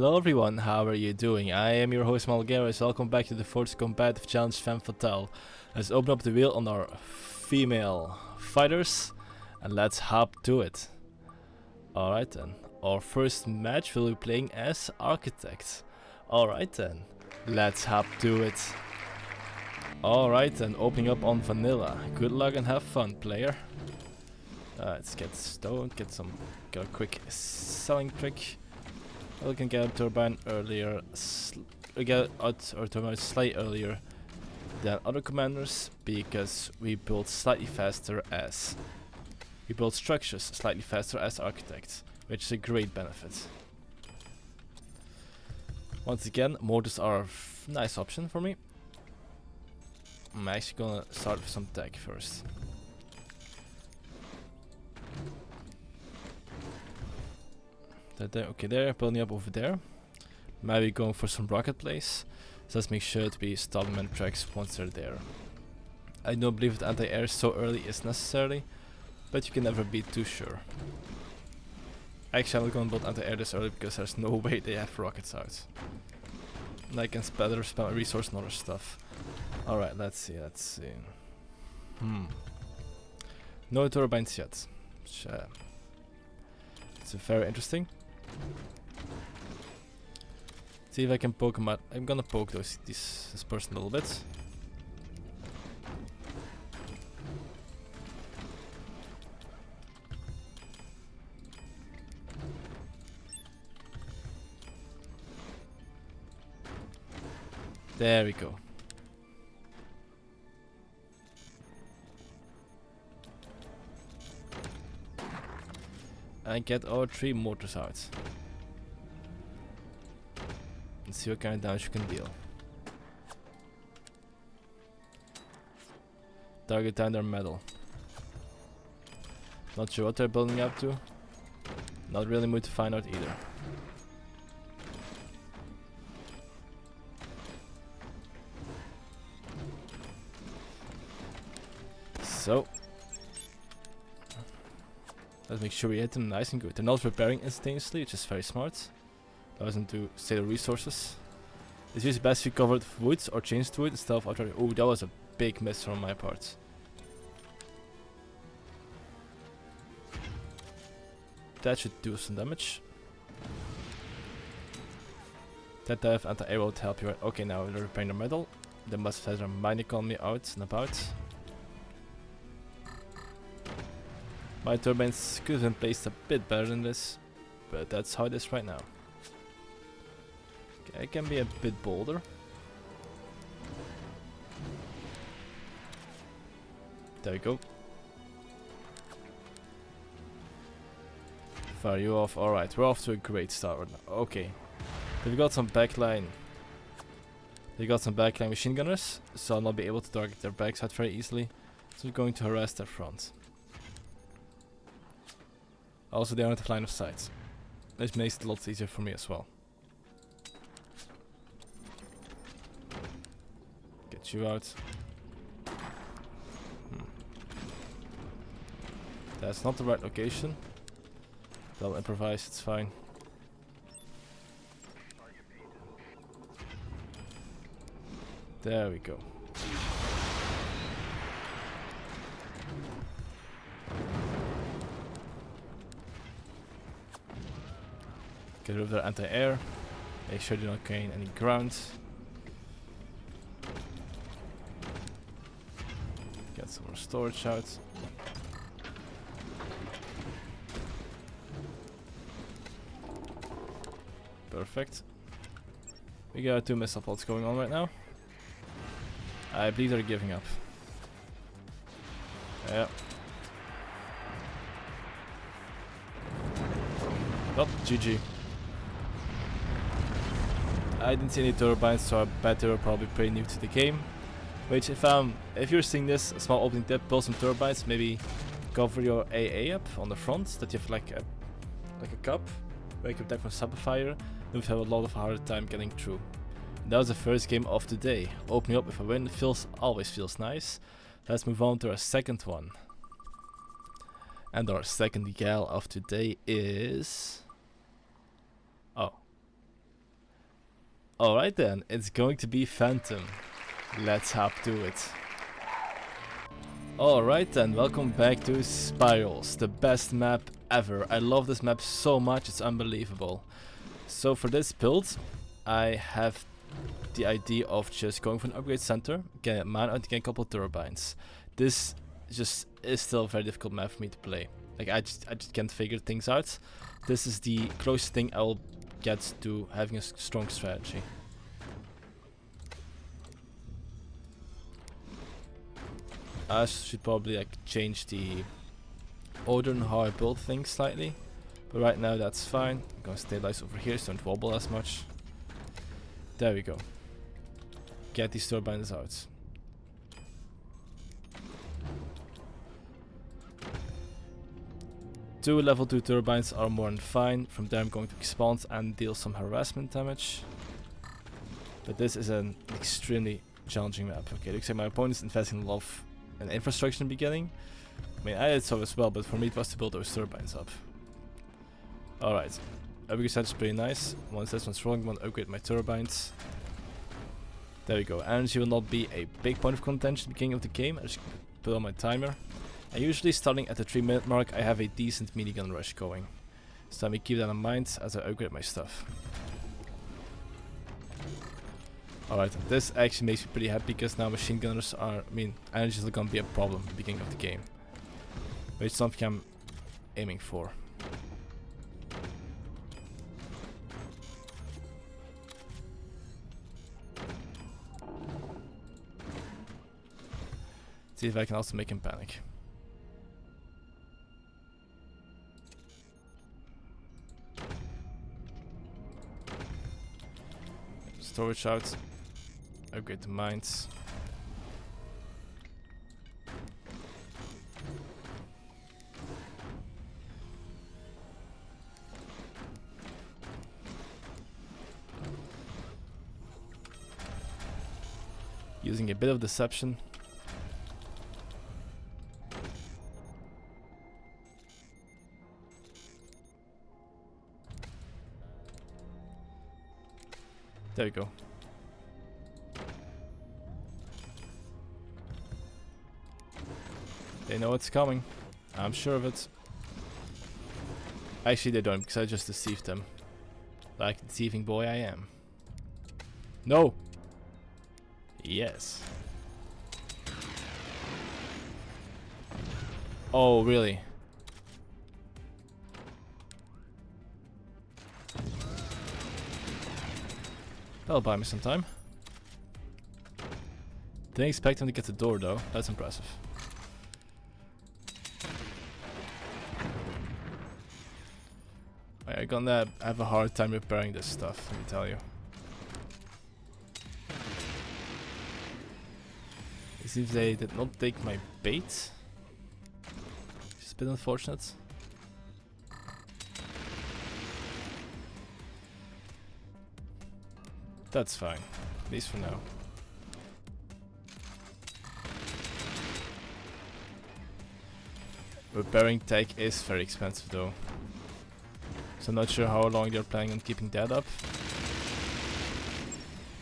Hello everyone, how are you doing? I am your host Malgaris. Welcome back to the 4th competitive challenge Femmes. Let's open up the wheel on our female fighters and let's hop to it. Alright then, our first match will be playing as architects. Alright then, let's hop to it. Alright then, opening up on vanilla. Good luck and have fun, player. Let's get stoned, get a quick selling trick. We can get a turbine earlier, get out our turbine slightly earlier than other commanders because we build structures slightly faster as architects, which is a great benefit. Once again, mortars are a nice option for me. I'm actually gonna start with some tech first. Okay, they're building up over there. Maybe going for some rocket plays. So let's make sure to be stopping many tracks once they're there. I don't believe that anti-air so early is necessary, but you can never be too sure. Actually, I'm not gonna build anti-air this early because there's no way they have rockets out. And I can better spend my resource on other stuff. Alright, let's see. No turbines yet. It's very interesting. See if I can poke him out. I'm gonna poke this person a little bit. There we go. And get our 3 mortars out. Let's see what kind of damage you can deal. Target down their metal. Not sure what they're building up to. Not really mood to find out either. So let's make sure we hit them nice and good. They're not repairing instantaneously, which is very smart. Allows them to save the resources. It's usually best if you cover it with wood or changed wood instead of outright. Oh, that was a big miss from my part. That should do some damage. That dive anti-air will help you. Okay, now they're repairing their metal. They must have their mine economy out and about. My turbines could have been placed a bit better than this, but that's how it is right now. Okay, I can be a bit bolder. There we go. Fire you off. Alright, we're off to a great start now. Okay. They've got some backline. They got some backline machine gunners, so I'll not be able to target their backside very easily. So we're going to harass their front. Also, they don't have line of sight. This makes it a lot easier for me as well. Get you out. That's not the right location. They'll improvise, it's fine. There we go. Get rid of their anti-air. Make sure they don't gain any ground. Get some more storage out. Perfect. We got 2 missile pods going on right now. I believe they're giving up. Yeah. Oh, GG. I didn't see any turbines, so I bet they were probably pretty new to the game. Which, if you're seeing this, a small opening tip, build some turbines, maybe cover your AA up on the front, that you have like a cup, where you can attack from Subfire, then we have a lot of harder time getting through. And that was the first game of the day. Opening up with a win always feels nice. Let's move on to our second one. And our second gal of today is... Oh. Alright then, it's going to be Phantom. Let's hop to it. Alright then, welcome back to Spirals, the best map ever. I love this map so much, it's unbelievable. So for this build, I have the idea of just going for an upgrade center, get a man out, get a couple turbines. This just is still a very difficult map for me to play. Like I just can't figure things out. This is the closest thing I will get to having a strong strategy. I should probably like change the order and how I build things slightly, but right now that's fine. I'm gonna stabilize over here so don't wobble as much. There we go. Get these turbines out. Two level 2 turbines are more than fine. From there I'm going to expand and deal some harassment damage. But this is an extremely challenging map. Okay, looks like my opponent is investing a lot in infrastructure in the beginning. I mean, I did so as well, but for me it was to build those turbines up. Alright, upgrade set is pretty nice. Once this one's rolling, I'm going to upgrade my turbines. There we go. Energy will not be a big point of contention at the beginning of the game. I just put on my timer. And usually starting at the 3-minute mark I have a decent minigun rush going. So let me keep that in mind as I upgrade my stuff. Alright, this actually makes me pretty happy because now machine gunners are, energy is not gonna be a problem at the beginning of the game. But it's something I'm aiming for. See if I can also make him panic. Storage out. Upgrade the mines. Using a bit of deception. There we go. They know it's coming. I'm sure of it. Actually they don't, because I just deceived them. Like the deceiving boy I am. No! Yes. Oh, really? That'll buy me some time. Didn't expect him to get the door though, that's impressive. I'm gonna have a hard time repairing this stuff, let me tell you. It seems they did not take my bait. It's a bit unfortunate. That's fine, at least for now. Repairing tech is very expensive though. So I'm not sure how long they're planning on keeping that up.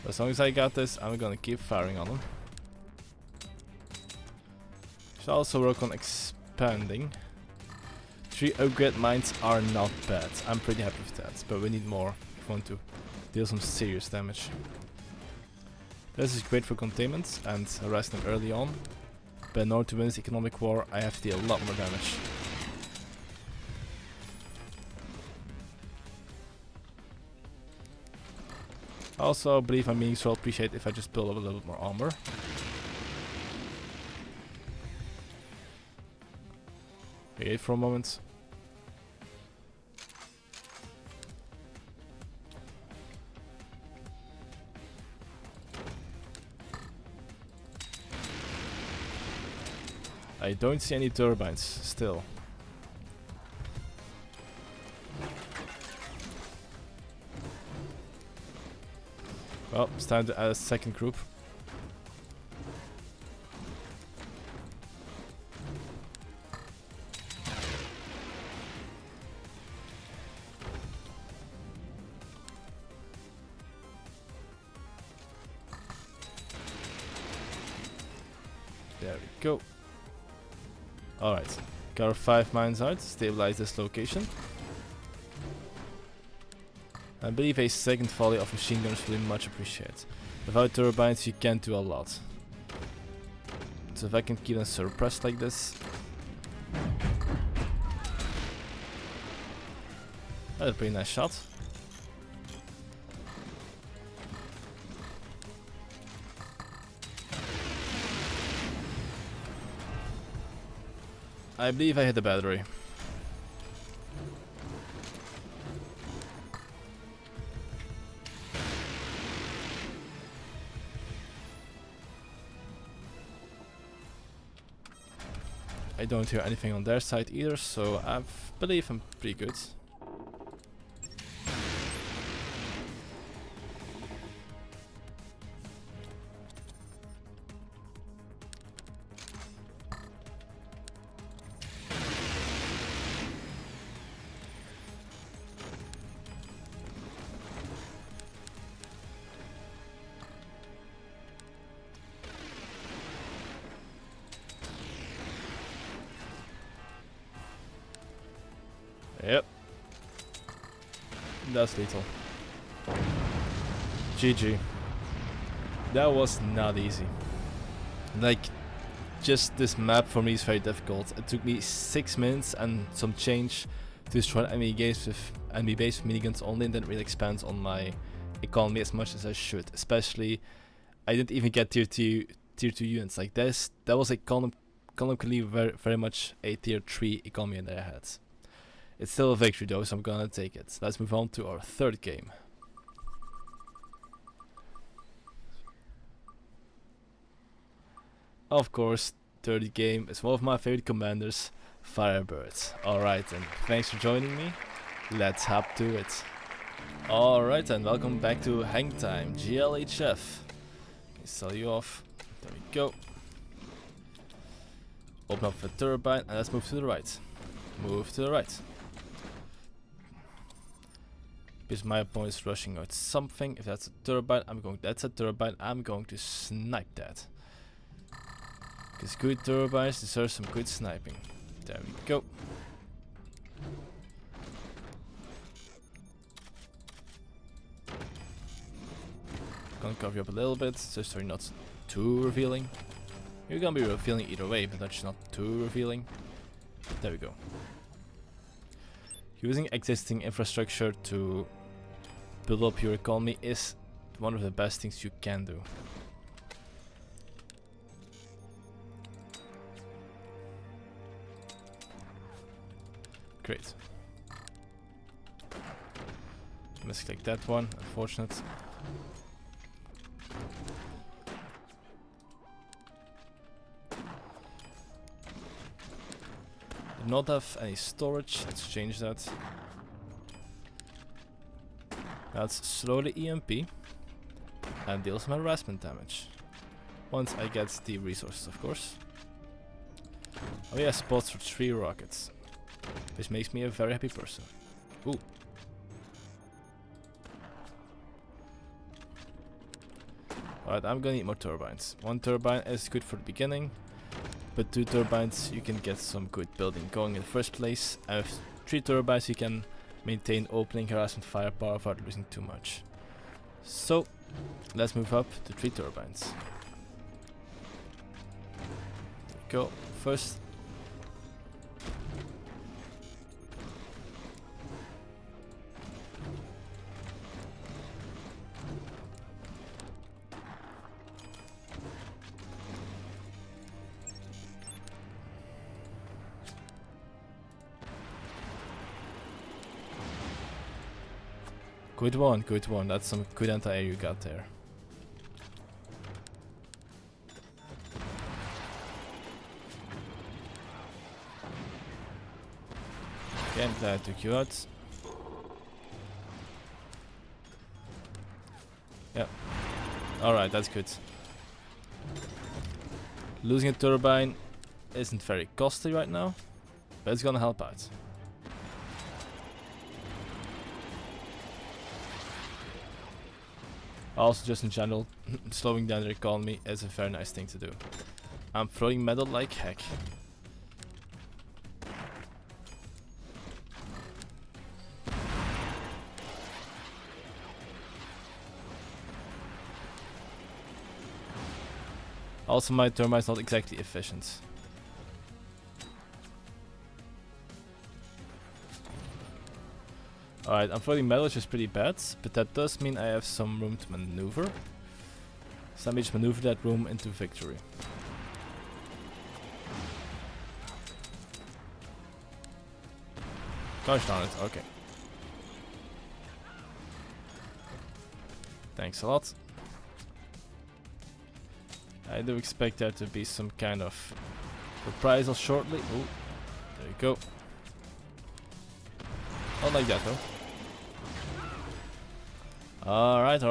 But as long as I got this, I'm gonna keep firing on them. Should also work on expanding. 3 upgrade mines are not bad. I'm pretty happy with that, but we need more if we want to deal some serious damage. This is great for containment and harass them early on, but in order to win this economic war I have to deal a lot more damage. Also, I believe my minions will appreciate if I just build up a little bit more armor. Wait for a moment. I don't see any turbines still. Well, it's time to add a second group. There we go. Alright. Got our 5 mines out. Stabilize this location. I believe a second volley of machine gunners will be much appreciated. Without turbines you can't do a lot. So if I can keep them suppressed like this. That's a pretty nice shot. I believe I hit the battery. I don't hear anything on their side either, so I believe I'm pretty good. Yep. That's lethal. GG. That was not easy. Like, just this map for me is very difficult. It took me 6 minutes and some change to destroy enemy base with miniguns only, and didn't really expand on my economy as much as I should. Especially, I didn't even get tier 2 units like this. That was economically very much a tier 3 economy in their heads. It's still a victory though, so I'm gonna take it. Let's move on to our third game. Of course, third game is one of my favorite commanders, Firebirds. Alright then, thanks for joining me. Let's hop to it. Alright then, welcome back to Hang Time, GLHF. Sell you off. There we go. Open up the turbine and let's move to the right. Move to the right. Because my opponent is rushing out something. If that's a turbine, that's a turbine, I'm going to snipe that. Because good turbines deserve some good sniping. There we go. Gonna cover you up a little bit, just so you're not too revealing. You're gonna be revealing either way, but that's not too revealing. There we go. Using existing infrastructure to build up your economy is one of the best things you can do. Great. Misclick that one, unfortunate. Do not have any storage, let's change that. Let's slowly EMP and deal some harassment damage. Once I get the resources, of course. Oh yeah, spots for 3 rockets. Which makes me a very happy person. Ooh. Alright, I'm gonna need more turbines. 1 turbine is good for the beginning, but 2 turbines you can get some good building going in the first place. And with 3 turbines you can maintain opening harassment firepower without losing too much. So, let's move up to 3 turbines. There we go. First. Good one, good one. That's some good anti-air you got there. Okay, I'm glad I took you out. Yep. Alright, that's good. Losing a turbine isn't very costly right now, but it's gonna help out. Also, just in general, slowing down the economy is a very nice thing to do. I'm throwing metal like heck. Also, my thermite's not exactly efficient. Alright, I'm throwing metal, which is pretty bad, but that does mean I have some room to maneuver. So let me just maneuver that room into victory. Gosh darn it, okay. Thanks a lot. I do expect there to be some kind of reprisal shortly. Oh, there you go. Not like that though. Alright.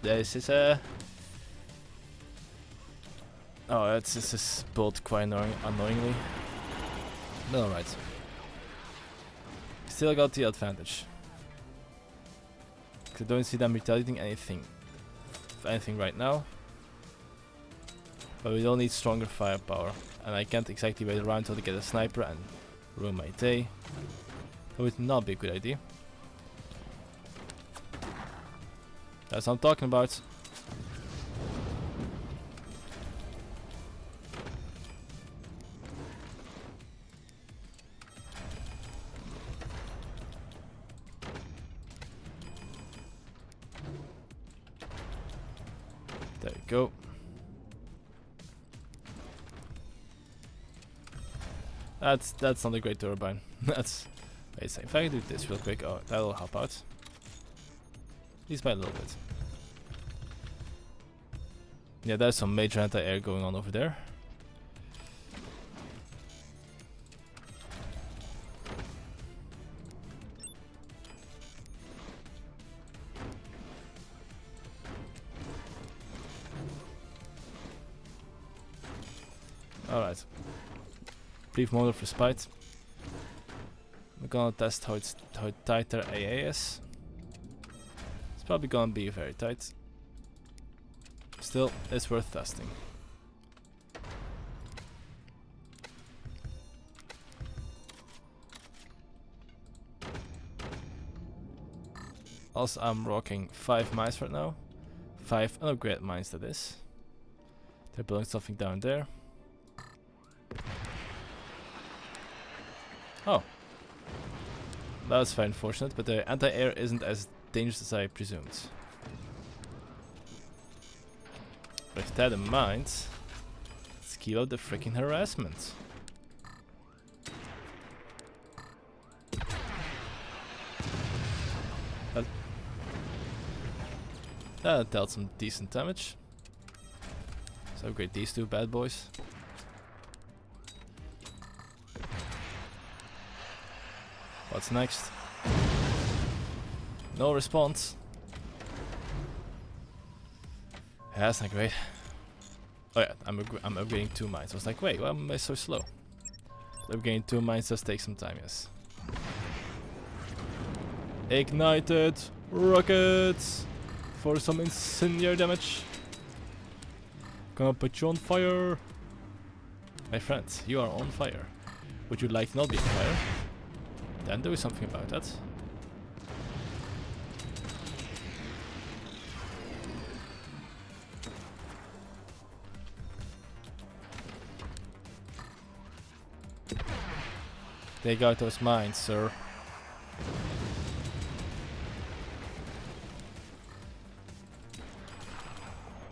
This is oh, this is built quite annoyingly. No, alright. Still got the advantage. I don't see them retaliating anything right now. But we don't need stronger firepower. And I can't exactly wait around until they get a sniper and ruin my day. That would not be a good idea. That's what I'm talking about. There you go. That's not a great turbine. That's wait a second. If I can do this real quick, oh, that'll help out. At least by a little bit. Yeah, there's some major anti-air going on over there. Alright. Brief moment of respite. We're gonna test how tight their AA is. It's probably gonna be very tight. Still, it's worth testing. Also, I'm rocking 5 mines right now. 5 unupgraded mines, that is. They're building something down there. Oh. That was very unfortunate, but the anti-air isn't as dangerous as I presumed. With that in mind, let's keep up the freaking harassment. That dealt some decent damage. Let's upgrade these two bad boys. What's next? No response. Yeah, that's not great. Oh yeah, I'm upgrading 2 mines. I was like, wait, why am I so slow? Upgrading 2 mines does take some time, yes. Ignited rockets for some incendiary damage. Gonna put you on fire. My friends, you are on fire. Would you like to not be on fire? Then do something about that. Take out those mines, sir.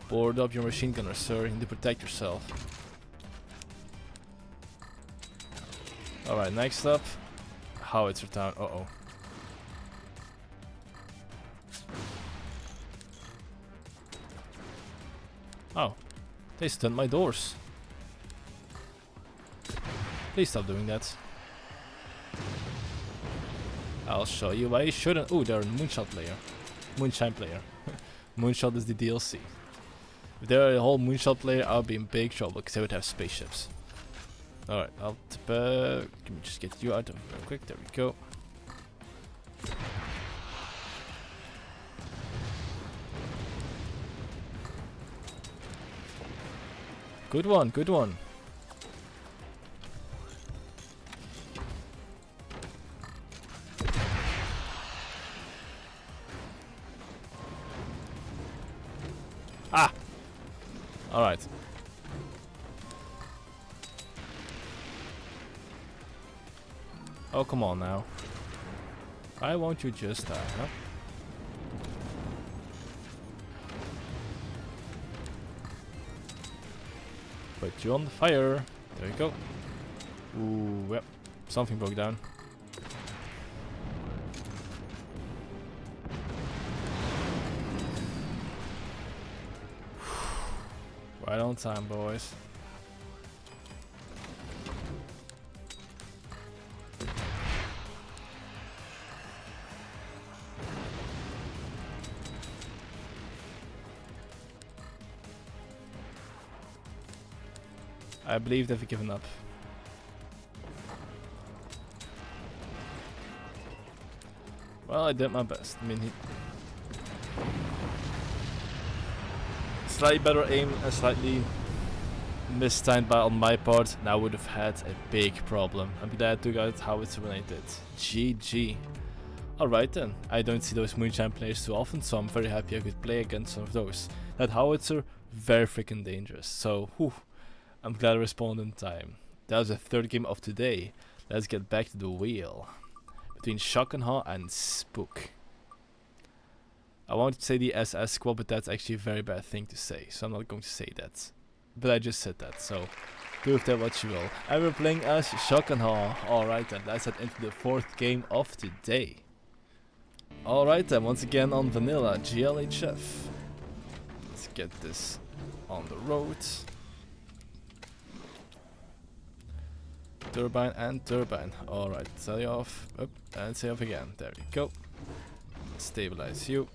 Board up your machine gunner, sir. You need to protect yourself. Alright, next up. Howitzer town. Uh-oh. Oh. They stunned my doors. Please stop doing that. I'll show you why you shouldn't. Ooh, they're a Moonshot player. Moonshine player. Moonshot is the DLC. If they're a whole Moonshot player, I'll be in big trouble because they would have spaceships. Alright, I'll let me just get you out of real quick. There we go. Good one, good one. Ah! Alright. Oh, come on now. Why won't you just die, huh? Put you on the fire. There you go. Ooh, yep. Something broke down. Right on time, boys. I believe they've given up. Well, I did my best. I mean, he slightly better aim and slightly mistimed by on my part, and I would have had a big problem. I'm glad I took out howitzer when I did. GG. Alright then, I don't see those moonshine players too often, so I'm very happy I could play against some of those. That howitzer, very freaking dangerous. So, whew, I'm glad I responded in time. That was the third game of today. Let's get back to the wheel. Between Shock and Awe and Spook. I wanted to say the SS squad, but that's actually a very bad thing to say, so I'm not going to say that. But I just said that, so do with that what you will. And we're playing as Shock and Awe. Alright then, let's head into the fourth game of today. Alright then, once again on Vanilla, GLHF. Let's get this on the road. Turbine and turbine. Alright, sell you off. Up and sell off again. There we go. Stabilize you.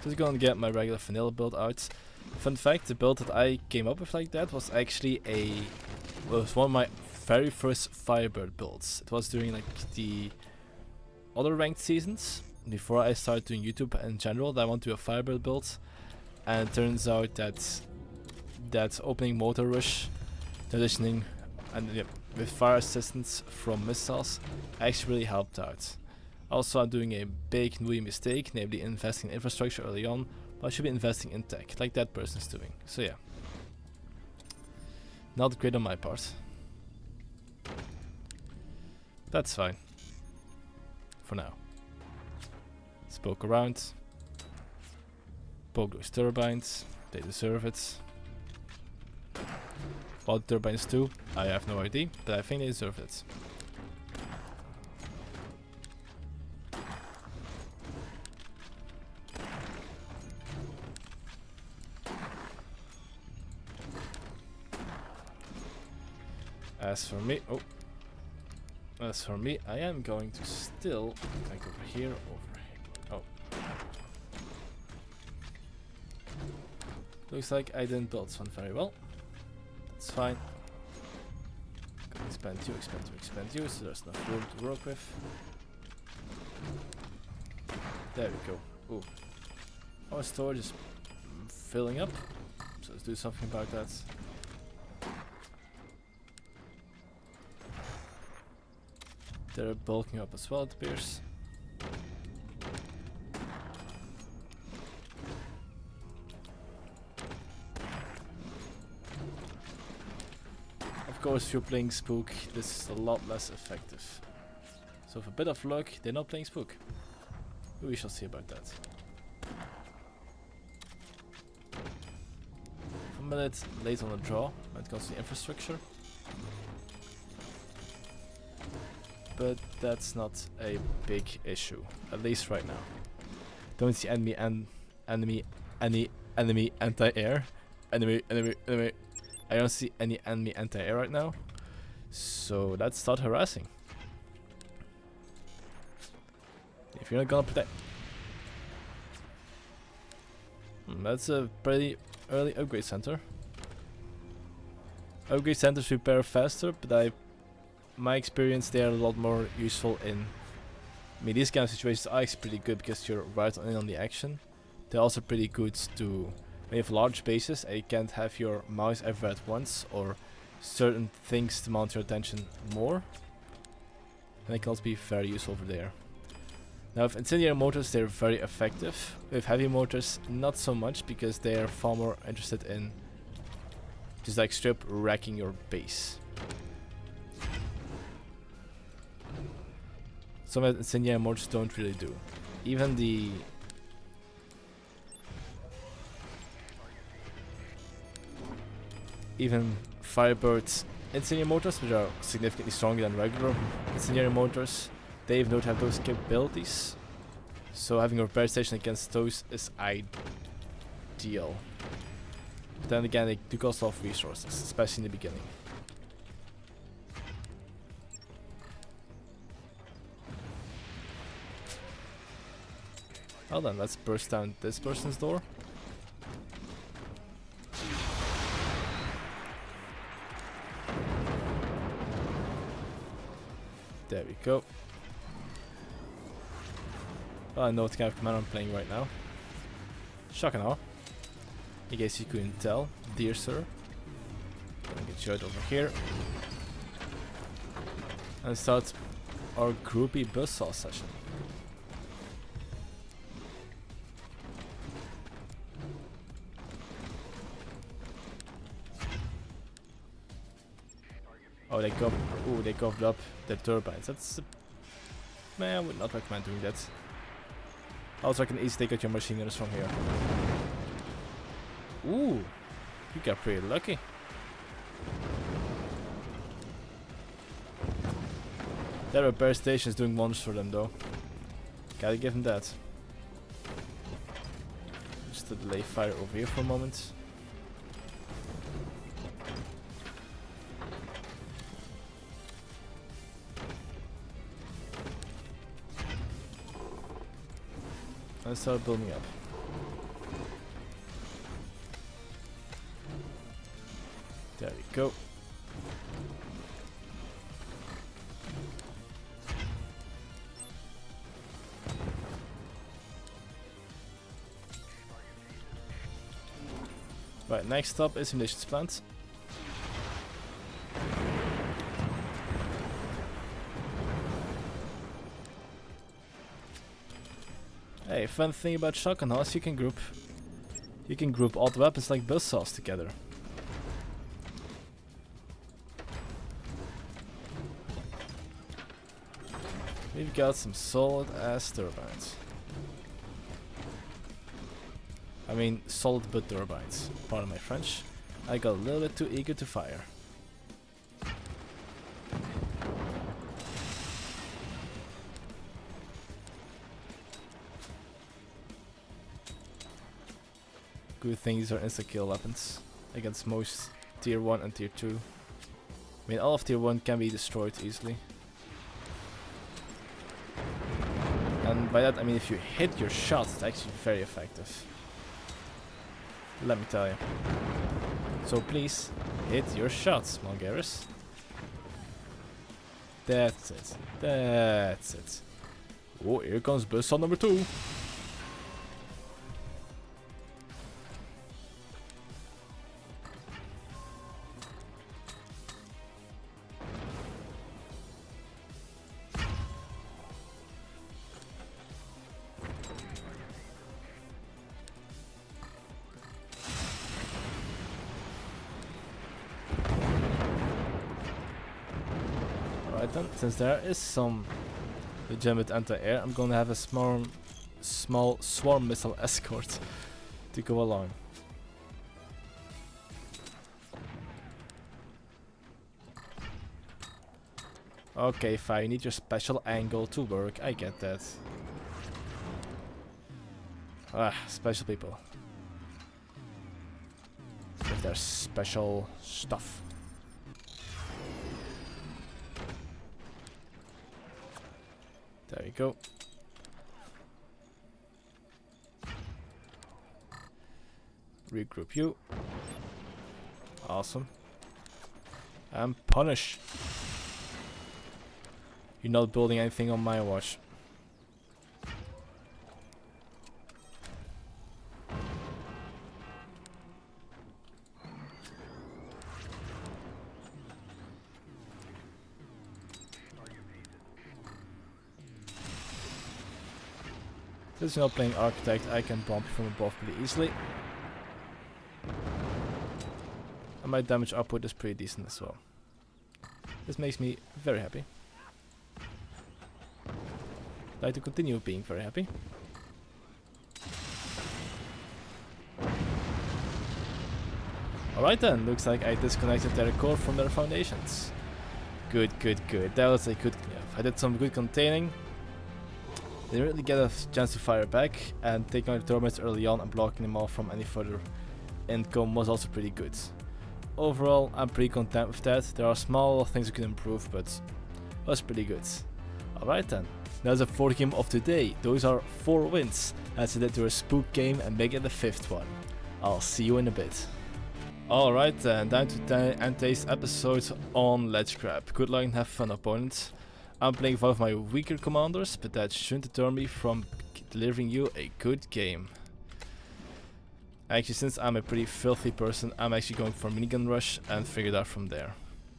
Just gonna get my regular vanilla build out. Fun fact, the build that I came up with like that was actually was one of my very first Firebird builds. It was during like the other ranked seasons, before I started doing YouTube in general, that I want to do a Firebird build. And it turns out that opening motor rush, transitioning and with fire assistance from missiles actually really helped out. Also, I'm doing a big new mistake, namely investing in infrastructure early on, but I should be investing in tech, like that person's doing. So yeah, not great on my part. That's fine. For now. Let's poke around. Poke those turbines. They deserve it. What turbines do, I have no idea, but I think they deserve it. As for me, I am going to still like over here. Oh, looks like I didn't build this one very well. That's fine. Expand you, so there's enough room to work with. There we go. Ooh, our storage is filling up, so let's do something about that. They're bulking up as well, it appears. Of course, if you're playing Spook, this is a lot less effective. So with a bit of luck, they're not playing Spook. We shall see about that. A minute late on the draw when it comes to the infrastructure. But that's not a big issue, at least right now. Don't see enemy anti-air. Enemy. I don't see any enemy anti-air right now. So let's start harassing. If you're not gonna protect. That's a pretty early upgrade center. Upgrade centers repair faster, but my experience, they are a lot more useful in. I mean, these kind of situations are actually pretty good because you're right in on the action. They're also pretty good to When you have large bases and you can't have your mouse everywhere at once, or certain things to mount your attention more, then it can also be very useful over there. Now with incendiary mortars, they're very effective. With heavy mortars, not so much, because they're far more interested in just like strip wrecking your base. Some of the incendiary mortars don't really do. Even the Firebird's incendiary mortars, which are significantly stronger than regular incendiary mortars, they even don't have those capabilities. So having a repair station against those is ideal. But then again, they do cost a lot of resources, especially in the beginning. Well then, let's burst down this person's door. There we go. Well, I know what kind of command I'm playing right now. Shocking, huh? In case you couldn't tell, dear sir. Gonna get you out over here. And start our groupie buzzsaw session. Oh, they covered up their turbines. That's... man, I would not recommend doing that. Also, I can easily take out your machine gunners from here. Ooh, you got pretty lucky. That repair station is doing wonders for them, though. Gotta give them that. Just to delay fire over here for a moment. And start building up. There we go. Right, next up is munitions plant. Hey, fun thing about shotgun house, you can group all the weapons like buzzsaws together. We've got some solid ass turbines. I mean, solid but turbines. Pardon my French. I got a little bit too eager to fire. Good thing these are insta-kill weapons against most tier 1 and tier 2. I mean, all of tier 1 can be destroyed easily. And by that I mean if you hit your shot, it's actually very effective. Let me tell you. So please, hit your shots, Malgaris. That's it. That's it. Oh, here comes buzzsaw number 2. Then, since there is some legitimate anti-air, I'm gonna have a small swarm missile escort to go along. Okay, fine, you need your special angle to work, I get that. Ah, special people. With their special stuff. There you go. Regroup you. Awesome. And punish. You're not building anything on my watch. Since you're not playing Architect, I can bump you from above pretty easily. And my damage output is pretty decent as well. This makes me very happy. I'd like to continue being very happy. Alright then, looks like I disconnected their core from their foundations. Good, good, good. That was a good cleanup. I did some good containing. They didn't really get a chance to fire back, and taking out the termites early on and blocking them off from any further income was also pretty good. Overall, I'm pretty content with that. There are small things we can improve, but it was pretty good. Alright then, that's the fourth game of today. Those are 4 wins. Let's add it to a spook game and make it the 5th one. I'll see you in a bit. Alright then, time to end today's episode on Ledge Grab. Good luck and have fun, opponents. I'm playing one of my weaker commanders, but that shouldn't deter me from delivering you a good game. Actually, since I'm a pretty filthy person, I'm actually going for minigun rush and figure it out from there.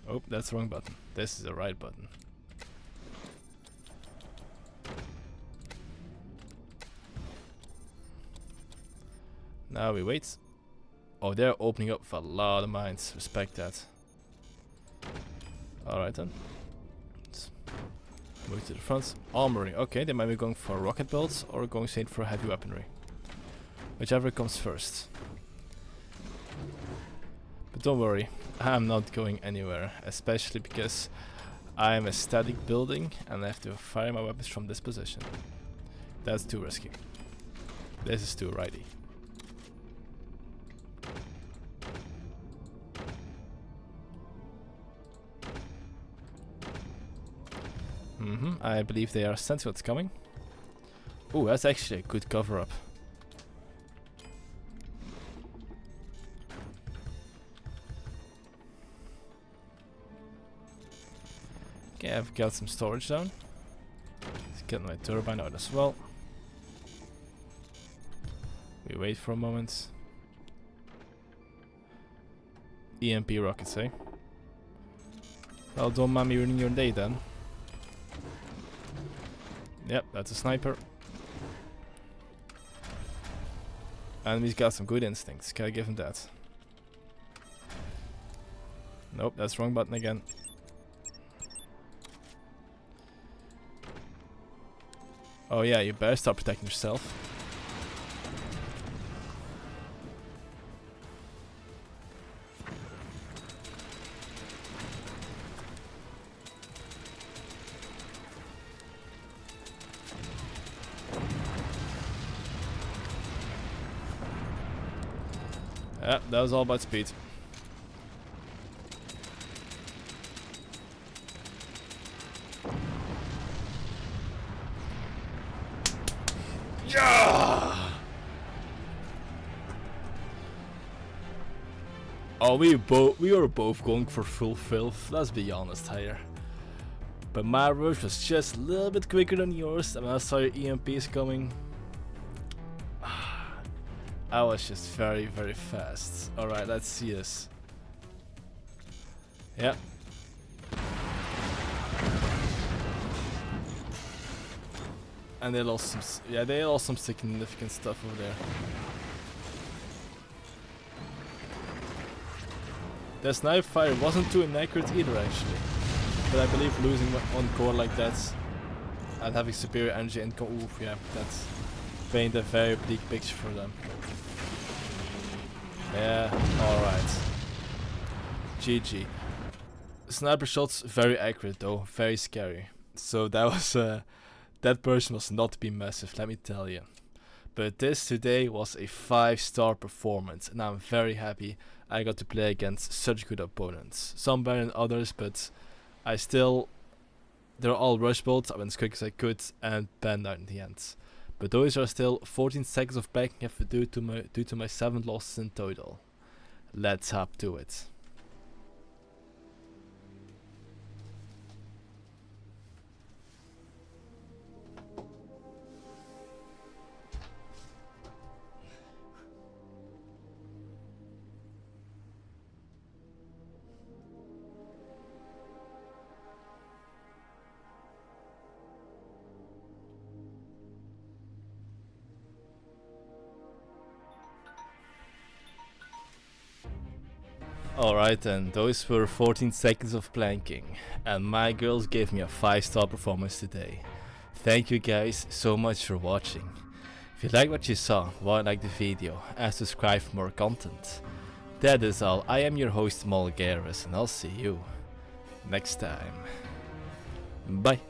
Oh, that's the wrong button. This is the right button. Now we wait. Oh, they're opening up with a lot of mines. Respect that. Alright then. Let's move to the front. Armory. Okay, they might be going for rocket builds or going straight for heavy weaponry. Whichever comes first. But don't worry, I'm not going anywhere. Especially because I am a static building and I have to fire my weapons from this position. That's too risky. This is too righty. I believe they are sensing what's coming. Oh, that's actually a good cover up. Okay, I've got some storage down. Let's get my turbine out as well. We wait for a moment. EMP rockets, eh? Well, don't mind me ruining your day then. Yep, that's a sniper. And he's got some good instincts, can I give him that? Nope, that's wrong button again. Oh yeah, you better start protecting yourself. Yeah, that was all about speed. Yeah! Oh, we were both going for full filth, let's be honest here. But my rush was just a little bit quicker than yours, and when I saw your EMPs coming, I was just very, very fast. Alright, let's see this. Yep. And they lost some, they lost some significant stuff over there. The sniper fire wasn't too inaccurate either actually. But I believe losing one core like that and having superior energy income, oof, yeah, that's paint a very bleak picture for them. Yeah, alright. GG. Sniper shots, very accurate though, very scary. So that was, that person was not to be massive, let me tell you. But this today was a 5-star performance and I'm very happy I got to play against such good opponents. Some better than others, but they're all rush builds, I went as quick as I could and banned out in the end. But those are still 14 seconds of backing due to my 7 losses in total. Let's hop to it. Alright then, those were 14 seconds of planking, and my girls gave me a 5-star performance today. Thank you guys so much for watching. If you like what you saw, why like the video and subscribe for more content. That is all. I am your host Mulgaris, and I'll see you next time. Bye.